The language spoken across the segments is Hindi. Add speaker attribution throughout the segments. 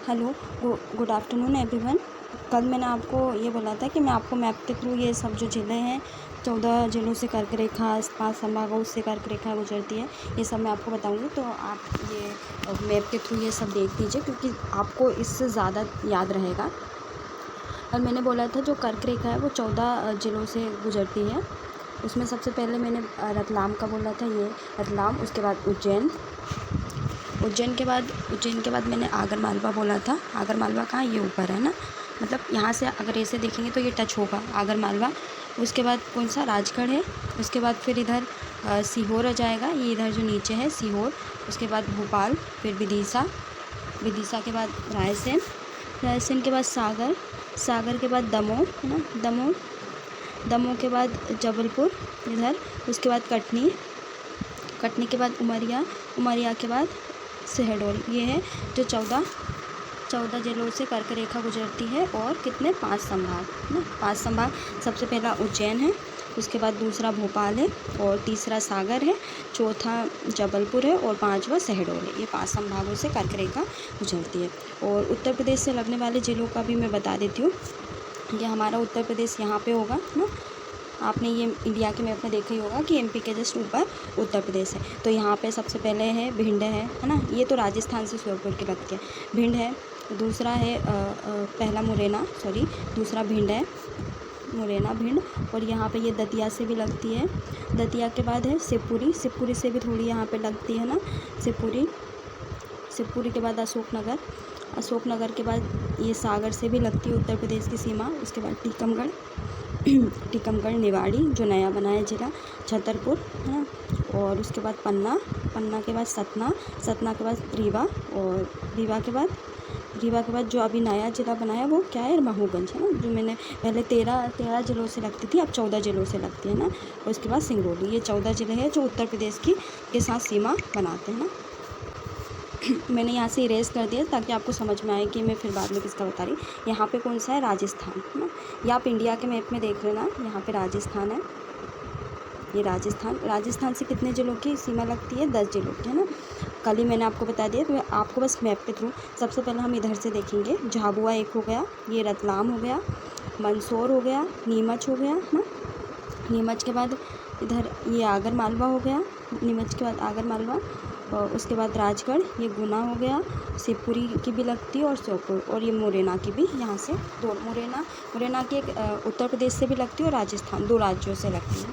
Speaker 1: Hello, good afternoon everyone. कल मैंने आपको ये बोला था कि मैं आपको मैप के थ्रू ये सब जो ज़िले हैं 14 ज़िलों से कर्क रेखा 5 संभागों से कर्क रेखा गुजरती है, ये सब मैं आपको बताऊंगी। तो आप ये मैप के थ्रू ये सब देख लीजिए क्योंकि आपको इससे ज़्यादा याद रहेगा। और मैंने बोला था जो कर्क रेखा है वो 14 ज़िलों से गुजरती है। उसमें सबसे पहले मैंने रतलाम का बोला था, ये रतलाम। उसके बाद उज्जैन के बाद मैंने आगर मालवा बोला था। आगर मालवा कहाँ, ये ऊपर है ना, मतलब यहाँ से अगर ऐसे देखेंगे तो ये टच होगा आगर मालवा। उसके बाद कौन सा, राजगढ़ है। उसके बाद फिर इधर सीहोर आ जाएगा, ये इधर जो नीचे है सीहोर। उसके बाद भोपाल, फिर विदिशा के बाद रायसेन के बाद सागर के बाद दमोह है ना, दमोह के बाद जबलपुर इधर। उसके बाद कटनी के बाद उमरिया के बाद शहडोल। ये है जो 14 ज़िलों से कर्क रेखा गुजरती है। और कितने, 5 संभाग है ना, 5 संभाग। सबसे पहला उज्जैन है, उसके बाद दूसरा भोपाल है, और तीसरा सागर है, चौथा जबलपुर है, और 5वां शहडोल है। ये 5 संभागों से कर्क रेखा गुजरती है। और उत्तर प्रदेश से लगने वाले ज़िलों का भी मैं बता देती हूँ। ये हमारा उत्तर प्रदेश यहाँ पे होगा ना। आपने ये इंडिया के मैप में देखा ही होगा कि एमपी के जस्ट ऊपर उत्तर प्रदेश है। तो यहाँ पे सबसे पहले है भिंड है ना। ये तो राजस्थान से श्योपुर की लगती है, भिंड है। दूसरा है पहला दूसरा भिंड है, भिंड। और यहाँ पे ये दतिया से भी लगती है। दतिया के बाद है शिवपुरी से भी थोड़ी यहाँ पे लगती है ना, शिवपुरी के बाद अशोकनगर के बाद ये सागर से भी लगती है उत्तर प्रदेश की सीमा। उसके बाद टीकमगढ़ निवाड़ी जो नया बना है ज़िला, छतरपुर है ना। और उसके बाद पन्ना के बाद सतना के बाद रीवा, और रीवा के बाद जो अभी नया ज़िला बना है वो क्या है, महूगंज है ना। जो मैंने पहले 13 ज़िलों से लगती थी, अब 14 ज़िलों से लगती है ना। और उसके बाद सिंगरौली। ये 14 ज़िले हैं जो उत्तर प्रदेश के साथ सीमा बनाते हैं ना। मैंने यहाँ से इरेज कर दिया ताकि आपको समझ में आए कि मैं फिर बाद में किसका बता रही। यहाँ पे कौन सा है, राजस्थान है ना। ये आप इंडिया के मैप में देख लेना, यहाँ पे राजस्थान है। ये राजस्थान से कितने ज़िलों की सीमा लगती है, 10 ज़िलों की है ना। कल ही मैंने आपको बता दिया, तो आपको बस मैप के थ्रू सबसे पहले हम इधर से देखेंगे। झाबुआ एक हो गया, ये रतलाम हो गया, मंदसौर हो गया, नीमच हो गया है ना। नीमच के बाद इधर ये आगर मालवा हो गया, नीमच के बाद आगर मालवा। और उसके बाद राजगढ़, ये गुना हो गया, शिवपुरी की भी लगती है, और श्योपुर। और ये मुरैना की भी यहाँ से दो, मुरैना की एक उत्तर प्रदेश से भी लगती है, और राजस्थान, 2 राज्यों से लगती है।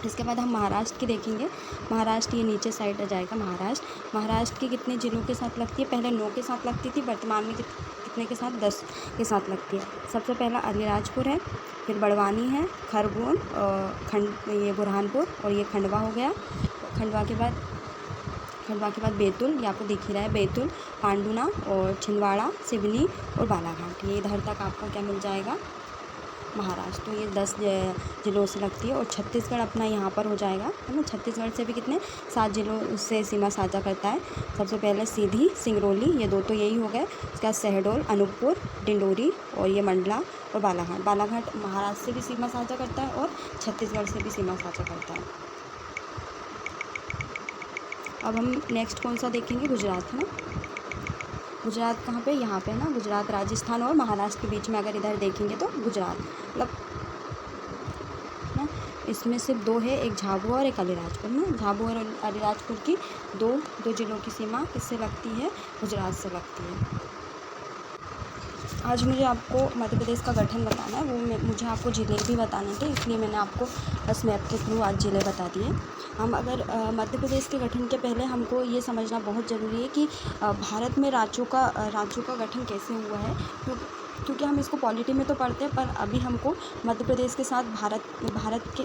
Speaker 1: इसके बाद हम महाराष्ट्र की देखेंगे। महाराष्ट्र ये नीचे साइड आ जाएगा। महाराष्ट्र की कितने ज़िलों के साथ लगती है, पहले 9 के साथ लगती थी, वर्तमान में कितने के साथ, 10 के साथ लगती है। सबसे पहला अलीराजपुर है, फिर बड़वानी है, खरगोन, ये बुरहानपुर, और ये खंडवा हो गया। खंडवा के बाद बैतूल, ये आपको दिख ही रहा है, बैतूल, पांडुना, और छिंदवाड़ा, सिवनी, और बालाघाट। ये इधर तक आपको क्या मिल जाएगा, महाराष्ट्र। तो ये 10 ज़िलों से लगती है। और छत्तीसगढ़ अपना यहाँ पर हो जाएगा है ना। छत्तीसगढ़ से भी कितने, 7 ज़िलों से सीमा साझा करता है। सबसे पहले सीधी, सिंगरौली, ये 2 तो यही हो गए। उसके बाद शहडोल, अनूपपुर, डिंडोरी, और ये मंडला, और बालाघाट महाराष्ट्र से भी सीमा साझा करता है, और छत्तीसगढ़ से भी सीमा साझा करता है। अब हम नेक्स्ट कौन सा देखेंगे, गुजरात है ना। गुजरात कहाँ पे, यहाँ पे है ना। गुजरात राजस्थान और महाराष्ट्र के बीच में अगर इधर देखेंगे तो गुजरात, मतलब ना, इसमें सिर्फ 2 है, एक झाबुआ और एक अलीराजपुर ना। झाबुआ और अलीराजपुर की दो ज़िलों की सीमा किससे लगती है, गुजरात से लगती है। आज मुझे आपको मध्य प्रदेश का गठन बताना है, मुझे आपको ज़िले भी बताने थे, इसलिए मैंने आपको बस मैप के थ्रू आज ज़िले बता दिए। हम अगर मध्य प्रदेश के गठन के पहले हमको ये समझना बहुत ज़रूरी है कि भारत में राज्यों का गठन कैसे हुआ है। क्योंकि हम इसको पॉलिटी में तो पढ़ते हैं, पर अभी हमको मध्य प्रदेश के साथ भारत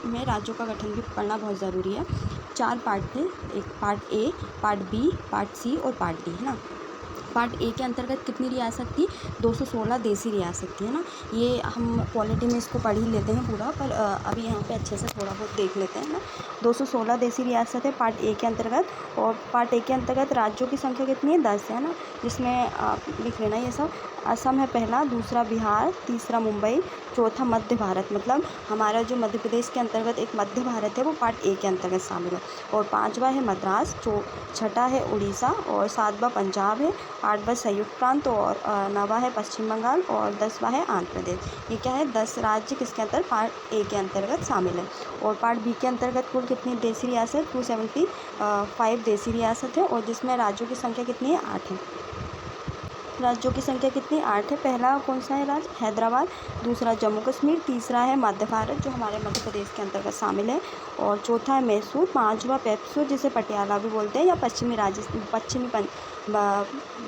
Speaker 1: में राज्यों का गठन भी पढ़ना बहुत ज़रूरी है। 4 पार्ट थे, एक part A, part B, part C, और पार्ट डी है ना। पार्ट ए के अंतर्गत कितनी रियासत थी, 216 देसी रियासत थी है ना। ये हम पॉलिटी में इसको पढ़ ही लेते हैं पूरा, पर अभी यहाँ पे अच्छे से थोड़ा बहुत देख लेते हैं ना। 216 देसी रियासत है पार्ट ए के अंतर्गत। और पार्ट ए के अंतर्गत राज्यों की संख्या कितनी है, 10 है ना, जिसमें आप लिख लेना ये सब। असम है पहला, दूसरा बिहार, तीसरा मुंबई, चौथा मध्य भारत, मतलब हमारा जो मध्य प्रदेश के अंतर्गत एक मध्य भारत है वो पार्ट ए के अंतर्गत शामिल है। और 5वां है मद्रास, छठा है उड़ीसा, और 7वां पंजाब है, पार्ट ब संयुक्त प्रांत, और 9वां है पश्चिम बंगाल, और 10वां है आंध्र प्रदेश। ये क्या है, 10 राज्य किसके अंतर्गत, पार्ट ए के अंतर्गत शामिल है। और पार्ट बी के अंतर्गत कुल कितनी देशी रियासत, 275 देशी रियासत है, और जिसमें राज्यों की संख्या कितनी है, 8 है। राज्यों की संख्या कितनी, 8 है। पहला कौन सा है राज्य, हैदराबाद। दूसरा जम्मू कश्मीर। तीसरा है मध्य भारत, जो हमारे मध्य प्रदेश के अंतर्गत शामिल है। और चौथा है मैसूर। पांचवा पेप्सू, जिसे पटियाला भी बोलते हैं, या पश्चिमी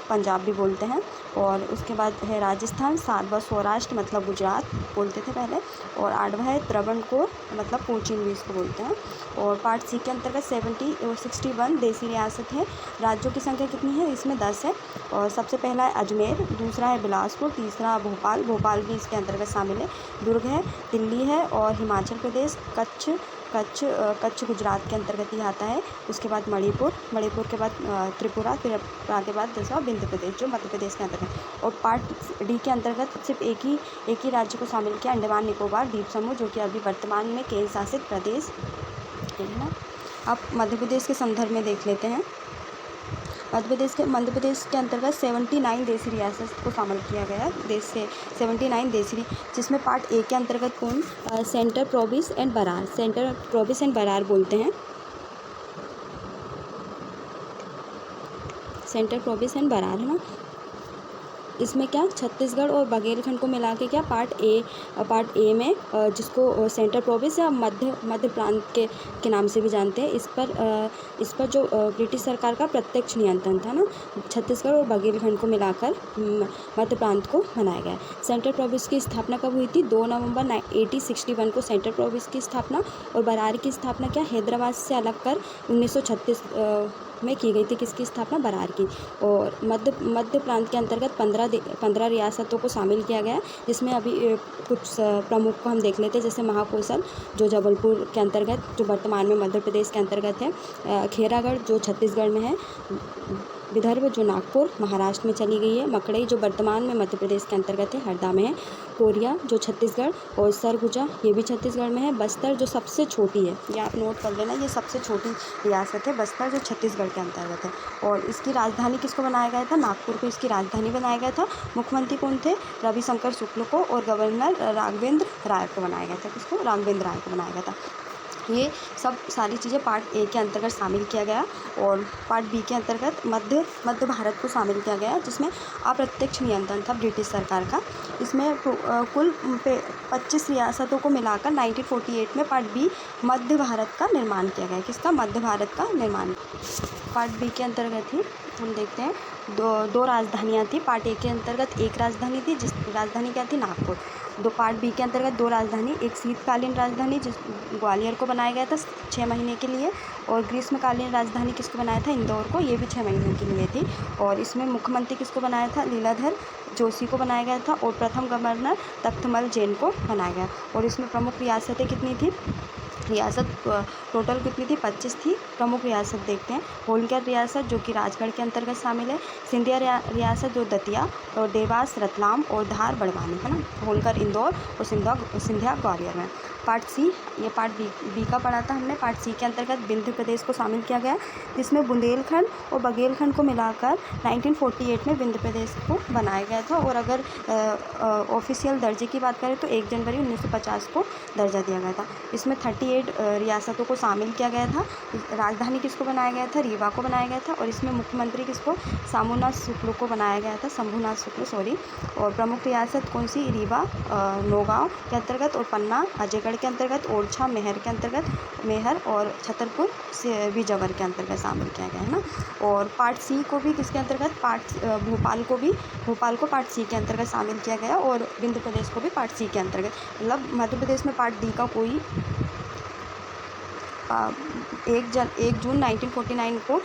Speaker 1: पंजाब भी बोलते हैं। और उसके बाद है राजस्थान। 7वां सौराष्ट्र, मतलब गुजरात बोलते थे पहले। और 8वां है त्रावणकोर, मतलब कोचीन भी इसको बोलते हैं। और पार्ट सी के अंतर्गत 61 देशी रियासत है। राज्यों की संख्या कितनी है, इसमें 10 है। और सबसे पहला है अजमेर, दूसरा है बिलासपुर, तीसरा भोपाल भी इसके अंतर्गत शामिल है। दुर्ग है, दिल्ली है, और हिमाचल प्रदेश, कच्छ गुजरात के अंतर्गत ही आता है। उसके बाद मणिपुर के बाद त्रिपुरा के बाद 10वां विंध्य प्रदेश, जो मध्य प्रदेश के अंतर्गत है। और पार्ट डी के अंतर्गत सिर्फ एक ही राज्य को शामिल किया, अंडमान निकोबार द्वीप समूह, जो कि अभी वर्तमान में केंद्र शासित प्रदेश है ना। अब मध्य प्रदेश के संदर्भ में देख लेते हैं। मध्य प्रदेश के अंतर्गत 79 देशी रियासत को शामिल किया गया। देश से 79 देशी, जिसमें पार्ट ए के अंतर्गत कौन, centre, province and Berar, centre, province and Berar बोलते हैं, सेंटर, प्रोविंस एंड बरार, है ना। इसमें क्या, छत्तीसगढ़ और बघेलखंड को मिला के क्या, पार्ट ए में, जिसको सेंट्रल प्रोविंस या मध्य प्रांत के नाम से भी जानते हैं, इस पर जो ब्रिटिश सरकार का प्रत्यक्ष नियंत्रण था ना, छत्तीसगढ़ और बघेलखंड को मिलाकर मध्य प्रांत को बनाया गया। सेंट्रल प्रोविंस की स्थापना कब हुई थी, 2 नवंबर 1861 को सेंट्रल प्रोविंस की स्थापना। और बरार की स्थापना क्या, हैदराबाद से अलग कर 1936 में की गई थी। किसकी स्थापना, बरार की। और मध्य प्रांत के अंतर्गत 15 रियासतों को शामिल किया गया, जिसमें अभी कुछ प्रमुख को हम देख लेते हैं, जैसे महाकौशल, जो जबलपुर के अंतर्गत, जो वर्तमान में मध्य प्रदेश के अंतर्गत है, खेरागढ़, जो छत्तीसगढ़ में है, विदर्भ, जो नागपुर महाराष्ट्र में चली गई है, मकड़ई, जो वर्तमान में मध्य प्रदेश के अंतर्गत है, हरदा में है, कोरिया, जो छत्तीसगढ़, और सरगुजा, ये भी छत्तीसगढ़ में है, बस्तर, जो सबसे छोटी है, ये आप नोट कर लेना, ये सबसे छोटी रियासत है बस्तर, जो छत्तीसगढ़ के अंतर्गत है। और इसकी राजधानी किसको बनाया गया था, नागपुर को इसकी राजधानी बनाया गया था। मुख्यमंत्री कौन थे, रविशंकर शुक्ल को, और गवर्नर राघवेंद्र राय को बनाया गया था। किसको, राघवेंद्र राय को बनाया गया था। ये सब सारी चीज़ें पार्ट ए के अंतर्गत शामिल किया गया। और पार्ट बी के अंतर्गत मध्य भारत को शामिल किया गया, जिसमें अप्रत्यक्ष नियंत्रण था ब्रिटिश सरकार का। इसमें कुल 25 रियासतों को मिलाकर 1948 में पार्ट बी मध्य भारत का निर्माण किया गया। किसका, मध्य भारत का निर्माण। पार्ट बी के अंतर्गत ही हम देखते हैं दो राजधानियाँ थी। पार्ट ए के अंतर्गत एक राजधानी थी, जिस राजधानी क्या थी, नागपुर। पार्ट बी के अंतर्गत 2 राजधानी, एक शीतकालीन राजधानी जिस ग्वालियर को बनाया गया था 6 महीने के लिए, और ग्रीष्मकालीन राजधानी किसको बनाया था, इंदौर को, ये भी 6 महीने के लिए थी। और इसमें मुख्यमंत्री किसको बनाया था, लीलाधर जोशी को बनाया गया था, और प्रथम गवर्नर तख्तमल जैन को बनाया गया। और इसमें प्रमुख रियासतें कितनी थी, रियासत टोटल कितनी थी, 25 थी। प्रमुख रियासत देखते हैं, होलकर रियासत, जो कि राजगढ़ के अंतर्गत शामिल है, सिंधिया रियासत, जो दतिया, और देवास, रतलाम, और धार, बड़वानी, है ना। होलकर इंदौर, और सिंधिया ग्वालियर में। पार्ट सी, ये पार्ट बी का पढ़ा था हमने। पार्ट सी के अंतर्गत विंध्य प्रदेश को शामिल किया गया, जिसमें बुंदेलखंड और बघेलखंड को मिलाकर 1948 में विंध्य प्रदेश को बनाया गया था। और अगर ऑफिशियल दर्जे की बात करें तो 1 जनवरी 1950 को दर्जा दिया गया था। इसमें 38 रियासतों को शामिल किया गया था। राजधानी किसको बनाया गया था, रीवा को बनाया गया था। और इसमें मुख्यमंत्री किसको, शंभूनाथ शुक्ल को बनाया गया था, शंभूनाथ शुक्ल, सॉरी। और प्रमुख रियासत कौन सी, रीवा, नौगांव के अंतर्गत, और पन्ना अजयगढ़ के अंतर्गत, ओरछा मेहर के अंतर्गत, मेहर, और छतरपुर बीजावर के अंतर्गत शामिल किया गया है ना। और पार्ट सी को भी किसके अंतर्गत, भोपाल को पार्ट सी के अंतर्गत शामिल किया गया, और विंध्य प्रदेश को भी पार्ट सी के अंतर्गत। मतलब मध्य प्रदेश में पार्ट डी का कोई 1 जून 1949 को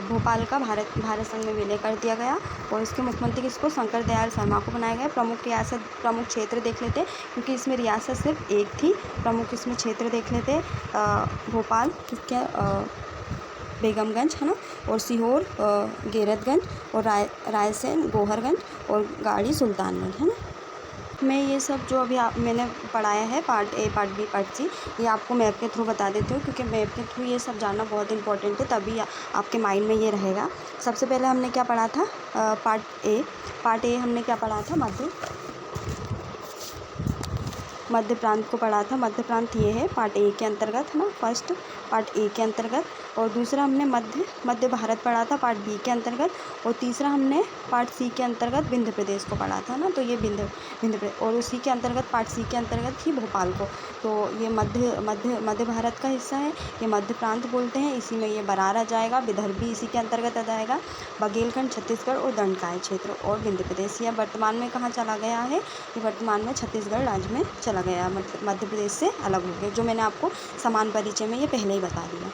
Speaker 1: भोपाल का भारत संघ में विलय कर दिया गया। और इसके मुख्यमंत्री किसको, शंकर दयाल शर्मा को बनाया गया। प्रमुख क्षेत्र देख लेते हैं, क्योंकि इसमें रियासत सिर्फ एक थी। प्रमुख इसमें क्षेत्र देख लेते हैं, भोपाल, किसके, बेगमगंज, है ना, और सीहोर, गैरतगंज, और रायसेन, गोहरगंज, और गाड़ी, सुल्तानगंज, है ना। मैं ये सब जो अभी मैंने पढ़ाया है part A, part B, part C, ये आपको मैप के थ्रू बता देती हूँ, क्योंकि मैप के थ्रू ये सब जानना बहुत इंपॉर्टेंट है, तभी आपके माइंड में ये रहेगा। सबसे पहले हमने क्या पढ़ा था, पार्ट ए हमने क्या पढ़ा था, मध्य प्रांत को पढ़ा था। मध्य प्रांत ये है पार्ट ए के अंतर्गत, है ना, फर्स्ट पार्ट ए के अंतर्गत। और दूसरा हमने मध्य भारत पढ़ा था पार्ट बी के अंतर्गत। और तीसरा हमने पार्ट सी के अंतर्गत विंध्य प्रदेश को पढ़ा था ना, तो ये विंध्य प्रदेश, और उसी के अंतर्गत पार्ट सी के अंतर्गत ही भोपाल को। तो ये मध्य भारत का हिस्सा है, ये मध्य प्रांत बोलते हैं, इसी में ये बरार आ जाएगा, विदर्भ भी इसी के अंतर्गत आ जाएगा, बघेलखंड, छत्तीसगढ़ और दंडकाय क्षेत्र और विंध्य प्रदेश। यह वर्तमान में कहाँ चला गया है, ये वर्तमान में छत्तीसगढ़ राज्य में चला गया, मतलब मध्य प्रदेश से अलग हो गया, जो मैंने आपको समान परिचय में ये पहले ही बता दिया।